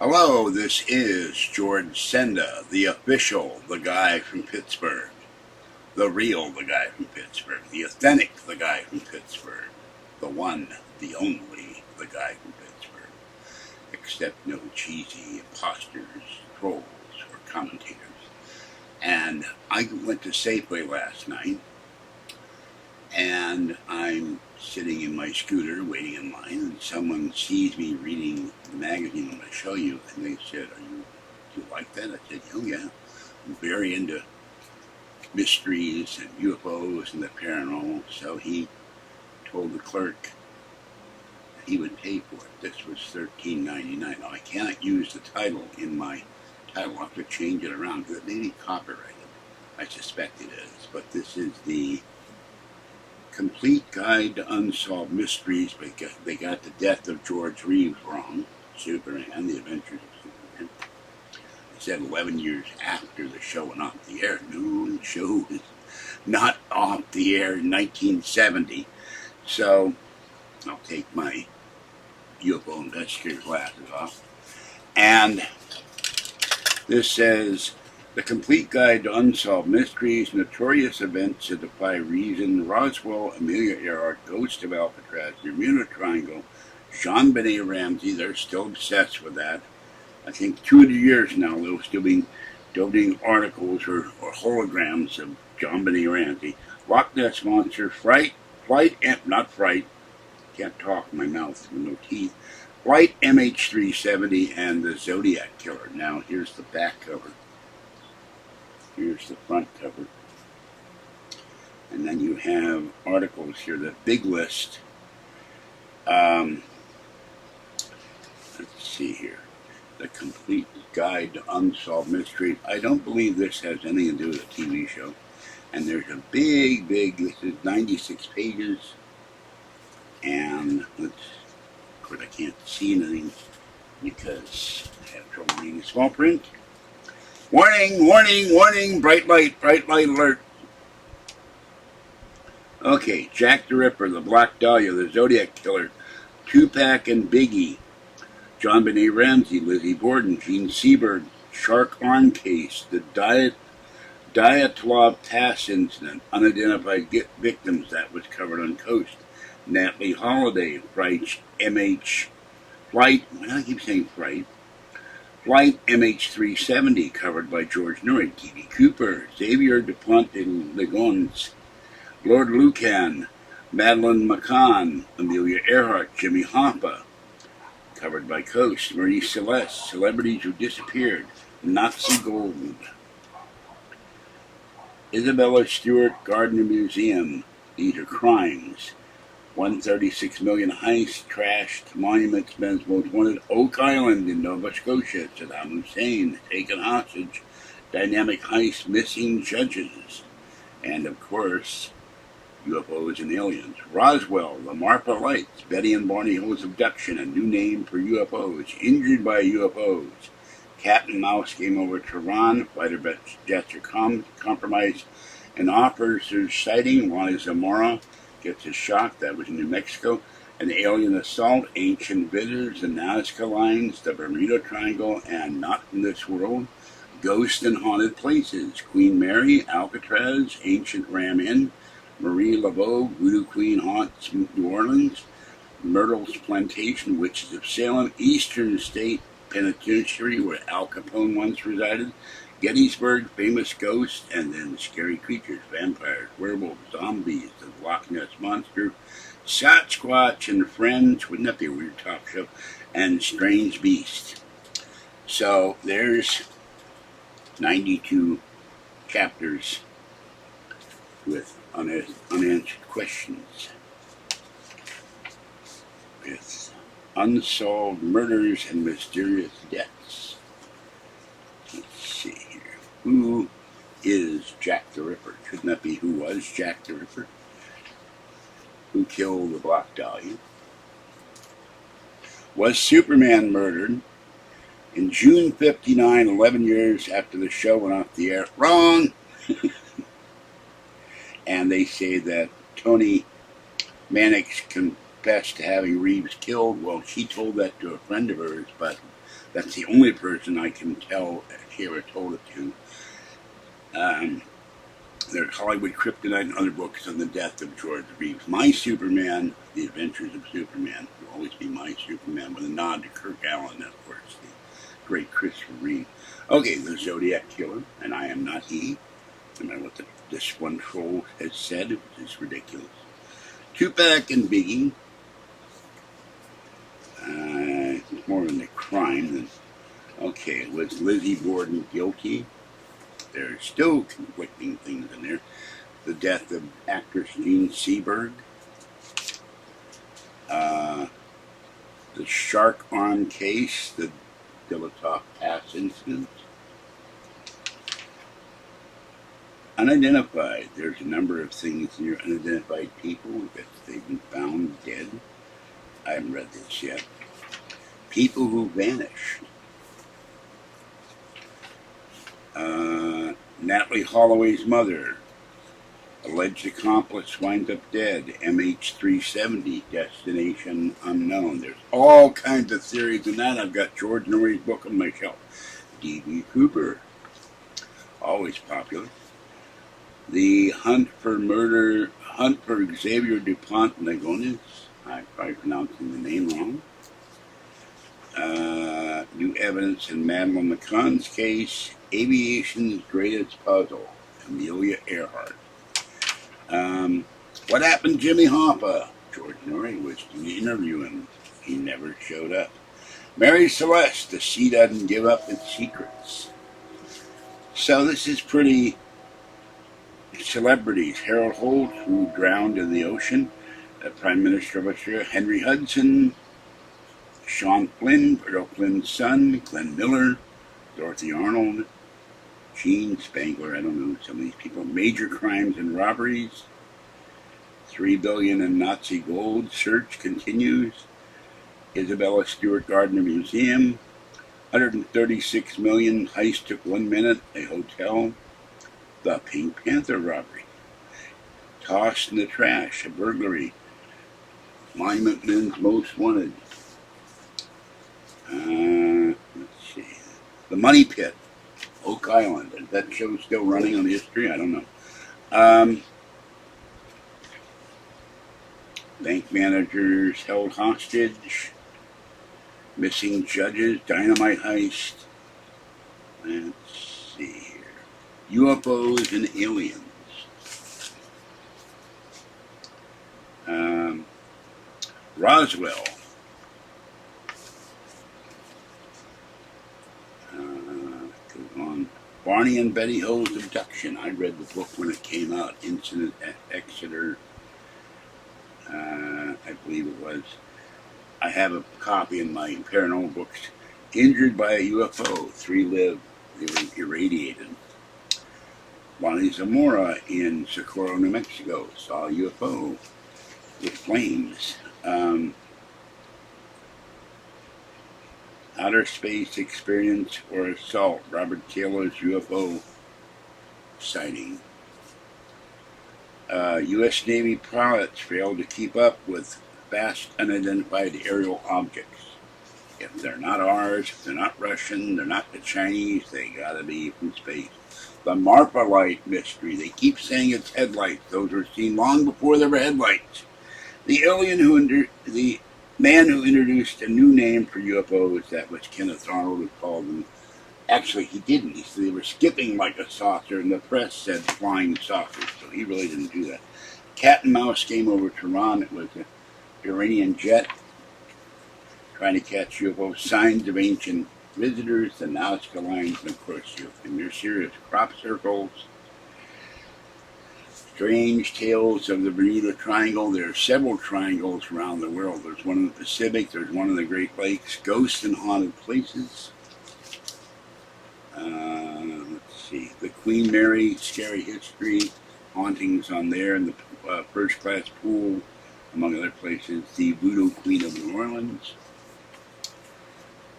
Hello, this is George Senda, the official, the guy from Pittsburgh, the real, the guy from Pittsburgh, the authentic, the guy from Pittsburgh, the one, the only, the guy from Pittsburgh, except no cheesy imposters, trolls, or commentators. And I went to Safeway last night, and I'm sitting in my scooter waiting in line, and someone sees me reading the magazine I'm going to show you, and they said, do you like that? I said, oh yeah, I'm very into mysteries and UFOs and the paranormal. So he told the clerk that he would pay for it. This was $13.99. Now I cannot use the title in my title. I'll have to change it around because it may be copyrighted. I suspect it is, but this is the Complete Guide to Unsolved Mysteries. They got the death of George Reeves wrong. Superman, The Adventures of Superman. It said 11 years after the show went off the air. No, the show was not off the air in 1970. So I'll take my UFO investigator glasses off. And this says, The Complete Guide to Unsolved Mysteries, Notorious Events that Defy Reason, Roswell, Amelia Earhart, Ghost of Alcatraz, Bermuda Triangle, JonBenet Ramsey. They're still obsessed with that. I think 200 years now they're still being donating articles or holograms of JonBenet Ramsey. Loch Ness Monster, not Fright, can't talk, my mouth with no teeth. Flight MH370 and the Zodiac Killer. Now here's the back cover. Here's the front cover. And then you have articles here, the big list. Let's see here. The Complete Guide to Unsolved Mysteries. I don't believe this has anything to do with a TV show. And there's a big, this is 96 pages. And of course I can't see anything because I have trouble reading small print. Warning, warning, warning, bright light alert. Okay, Jack the Ripper, the Black Dahlia, the Zodiac Killer, Tupac and Biggie, JonBenet Ramsey, Lizzie Borden, Gene Seberg, Shark Arm Case, the Dyatlov Pass Incident, Unidentified Victims, that was covered on Coast, Natalie Holiday, Flight MH370, covered by George Norrie, D.B. Cooper, Xavier Dupont de Ligons, Lord Lucan, Madeline McCann, Amelia Earhart, Jimmy Hoffa, covered by Coast, Marie Celeste, Celebrities Who Disappeared, Nazi Gold, Isabella Stewart Gardner Museum, These Are Crimes, 136 million heist, trashed, monuments, men's most wanted, Oak Island in Nova Scotia, Saddam Hussein, taken hostage, dynamic heist, missing judges, and of course, UFOs and aliens. Roswell, the Marfa Lights, Betty and Barney Hill's abduction, a new name for UFOs, injured by UFOs, Captain Mouse came over Tehran, fighter jets are compromised, an officer's sighting, Juan Zamora gets a shock, that was in New Mexico, an alien assault, ancient visitors, the Nazca Lines, the Bermuda Triangle, and Not From This World, ghosts and haunted places, Queen Mary, Alcatraz, Ancient Ram Inn, Marie Laveau, Voodoo Queen haunts New Orleans, Myrtle's Plantation, Witches of Salem, Eastern State Penitentiary, where Al Capone once resided, Gettysburg, famous ghosts, and then scary creatures, vampires, werewolves, zombies, the Loch Ness Monster, Sasquatch and Friends, wouldn't that be a weird talk show, and Strange Beast. So there's 92 chapters with unanswered questions, with unsolved murders and mysterious deaths. Let's see here. Who is Jack the Ripper? Shouldn't that be who was Jack the Ripper? Who killed the Black Dahlia? Was Superman murdered in June 59, 11 years after the show went off the air? Wrong! And they say that Tony Mannix confessed to having Reeves killed. Well, she told that to a friend of hers, but That's the only person I can tell Kara told it to. There's Hollywood Kryptonite and other books on the death of George Reeves. My Superman, The Adventures of Superman, will always be my Superman, with a nod to Kirk Allen, and of course, the great Christopher Reeve. Okay, the Zodiac Killer, and I am not he. No matter what this one troll has said, which is ridiculous. Tupac and Biggie. It's more of a crime than... Okay, was Lizzie Borden guilty? There's still conflicting things in there. The death of actress Jean Seberg. The shark arm case, the Dilatov Pass incident. Unidentified. There's a number of things in your unidentified people that they've been found dead. I haven't read this yet. People who vanished. Natalie Holloway's mother. Alleged accomplice winds up dead. MH370, destination unknown. There's all kinds of theories in that. I've got George Norrie's book on my shelf. D.B. Cooper, always popular. The hunt for Xavier Dupont Nagones. I'm probably pronouncing the name wrong. New evidence in Madeline McCann's case. Aviation's greatest puzzle. Amelia Earhart. What happened to Jimmy Hoffa? George Norrie was to interview him. He never showed up. Mary Celeste, the sea doesn't give up its secrets. So this is pretty celebrities. Harold Holt, who drowned in the ocean. Prime Minister of Australia. Henry Hudson. Sean Flynn, Earl Flynn's son. Glenn Miller. Dorothy Arnold. Gene Spangler, I don't know some of these people. Major crimes and robberies. $3 billion in Nazi gold. Search continues. Isabella Stewart Gardner Museum. $136 million. Heist took 1 minute. A hotel. The Pink Panther robbery. Tossed in the trash. A burglary. Monument Men's Most Wanted. Let's see. The Money Pit. Oak Island. Is that show still running on History? I don't know. Bank managers held hostage. Missing judges. Dynamite heist. Let's see here. UFOs and aliens. Roswell. Goes on. Barney and Betty Ho's abduction. I read the book when it came out. Incident at Exeter. I believe it was. I have a copy in my paranormal books. Injured by a UFO. 3 lived. They were irradiated. Lonnie Zamora in Socorro, New Mexico, saw a UFO with flames. Outer space experience or assault. Robert Taylor's UFO sighting. U.S. Navy pilots failed to keep up with fast unidentified aerial objects. If they're not ours, if they're not Russian, they're not the Chinese, they gotta be from space. The Marfa light mystery. They keep saying it's headlights. Those were seen long before there were headlights. The man who introduced a new name for UFOs, that was Kenneth Arnold, who called them. Actually, he didn't. He said they were skipping like a saucer, and the press said flying saucers, so he really didn't do that. Cat and mouse game over Tehran. It was an Iranian jet trying to catch UFO. Signs of ancient visitors, the Nazca lines, and of course, in their serious crop circles. Strange tales of the Bermuda Triangle. There are several triangles around the world. There's one in the Pacific. There's one in the Great Lakes. Ghosts and haunted places. Let's see. The Queen Mary Scary History. Hauntings on there in the first class pool, among other places. The Voodoo Queen of New Orleans.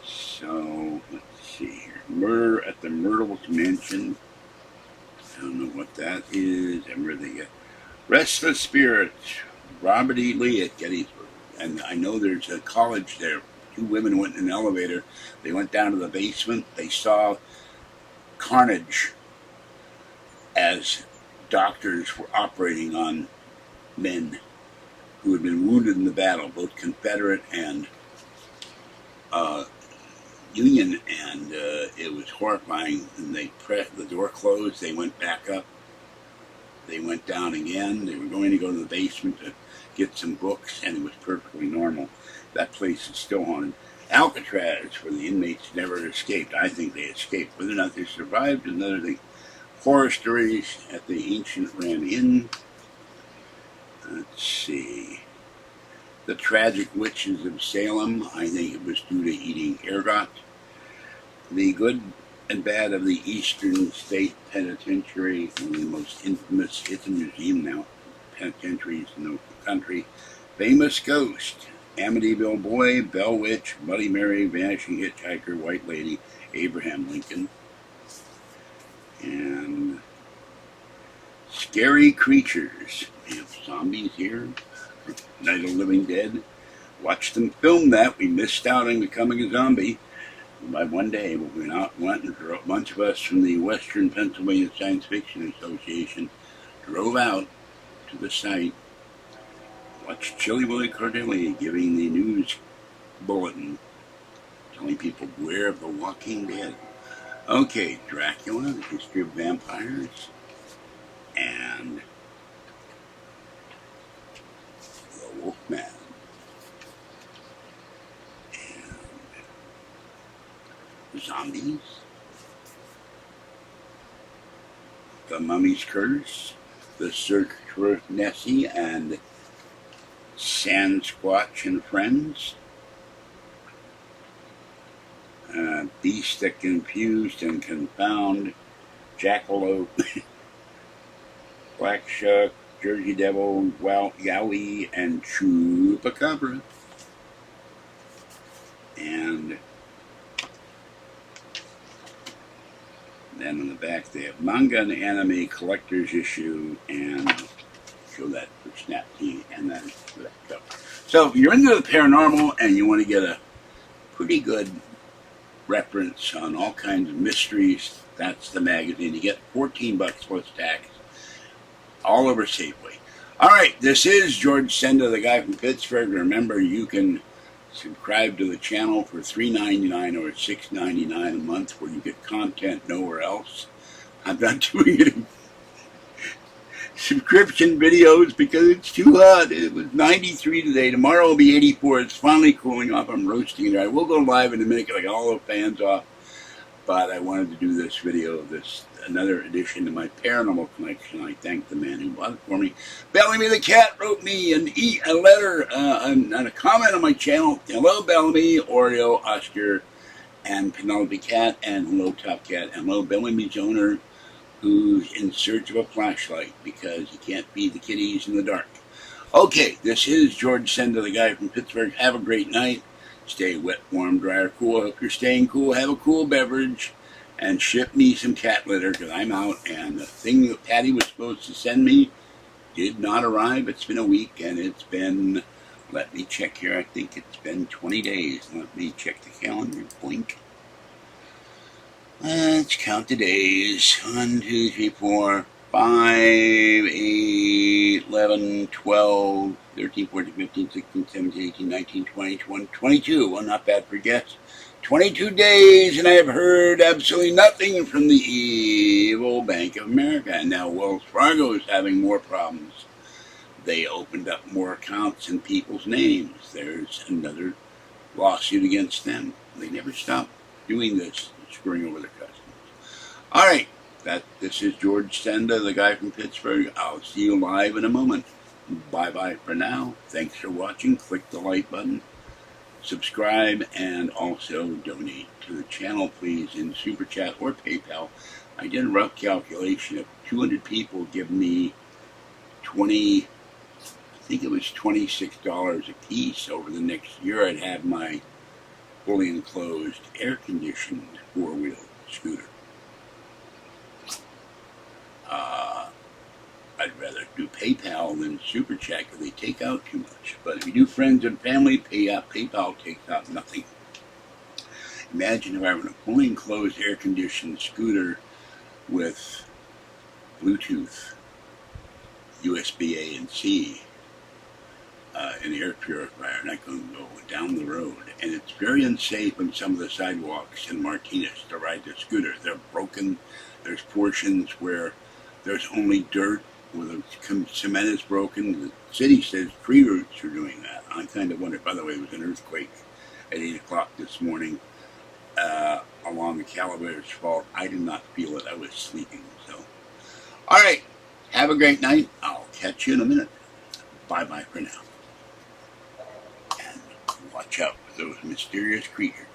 So, let's see here. Murder at the Myrtles Mansion. I don't know what that is. And where they get Restless Spirits. Robert E. Lee at Gettysburg. And I know there's a college there, two women went in an elevator. They went down to the basement. They saw carnage as doctors were operating on men who had been wounded in the battle, both Confederate and Union, and it was horrifying. And they the door closed. They went back up. They went down again. They were going to go to the basement to get some books, and it was perfectly normal. That place is still haunted. Alcatraz, where the inmates never escaped. I think they escaped. Whether or not they survived is another thing. Horror stories at the ancient Ram Inn. Let's see. The Tragic Witches of Salem. I think it was due to eating ergot. The Good and Bad of the Eastern State Penitentiary, one of the most infamous, it's a museum now, penitentiaries in the country. Famous Ghost, Amityville Boy, Bell Witch, Bloody Mary, Vanishing Hitchhiker, White Lady, Abraham Lincoln. And Scary Creatures. We have zombies here. Night of the Living Dead. Watched them film that. We missed out on becoming a zombie by one day. But we went and a bunch of us from the Western Pennsylvania Science Fiction Association drove out to the site. Watched Chilly Willy Cordelia giving the news bulletin, telling people beware of the Walking Dead. Okay, Dracula, the history of vampires, and the Wolfman, and zombies, the Mummy's Curse, the Search for Nessie, and Sasquatch and Friends. Beast that confused and confound, Jackalope, Black Shuck, Jersey Devil, Yowie, and Chupacabra. And then on the back they have manga and anime collector's issue, and show that for Snap Tea, and then let go. So if you're into the paranormal and you want to get a pretty good reference on all kinds of mysteries, that's the magazine. You get $14 plus tax, all over Safeway. All right, this is George Senda, the guy from Pittsburgh. Remember, you can subscribe to the channel for $3.99 or $6.99 a month, where you get content nowhere else. I'm not doing it in subscription videos because it's too hot. It was 93 today. Tomorrow will be 84. It's finally cooling off. I'm roasting it. I will go live in a minute because I got all the fans off. But I wanted to do this video, another addition to my paranormal collection. I thank the man who bought it for me. Bellamy the cat wrote me a letter and a comment on my channel. Hello, Bellamy, Oreo, Oscar, and Penelope Cat, and hello, Top Cat, and hello, Bellamy's owner, who's in search of a flashlight because he can't feed the kitties in the dark. Okay, this is George Senda, the guy from Pittsburgh. Have a great night. Stay wet, warm, dry, or cool. I hope you're staying cool. Have a cool beverage. And ship me some cat litter because I'm out. And the thing that Patty was supposed to send me did not arrive. It's been a week, and it's been, let me check here, I think it's been 20 days. Let me check the calendar. Blink. Let's count the days. 1, 2, 3, 4, 5, 8, 11, 12, 13, 14, 15, 16, 17, 18, 19, 20, 21, 22. Well, not bad for guess. 22 days, and I have heard absolutely nothing from the evil Bank of America. And now Wells Fargo is having more problems. They opened up more accounts in people's names. There's another lawsuit against them. They never stop doing this, screwing over their customers. All right, this is George Senda, the guy from Pittsburgh. I'll see you live in a moment. Bye-bye for now. Thanks for watching. Click the like button, subscribe, and also donate to the channel, please, in Super Chat or PayPal. I did a rough calculation. If 200 people give me I think it was $26 a piece over the next year, I'd have my fully enclosed, air-conditioned four-wheel scooter. I'd rather do PayPal than Super Check because they take out too much. But if you do friends and family, PayPal takes out nothing. Imagine if I were in a fully enclosed air-conditioned scooter with Bluetooth, USB A and C, an air purifier, and I can go down the road. And it's very unsafe on some of the sidewalks in Martinez to ride the scooter. They're broken. There's portions where there's only dirt, where the cement is broken. The city says tree roots are doing that. I kind of wonder, by the way, it was an earthquake at 8 o'clock this morning along the Calaveras Fault. I did not feel it. I was sleeping. So, all right. Have a great night. I'll catch you in a minute. Bye-bye for now. And watch out for those mysterious creatures.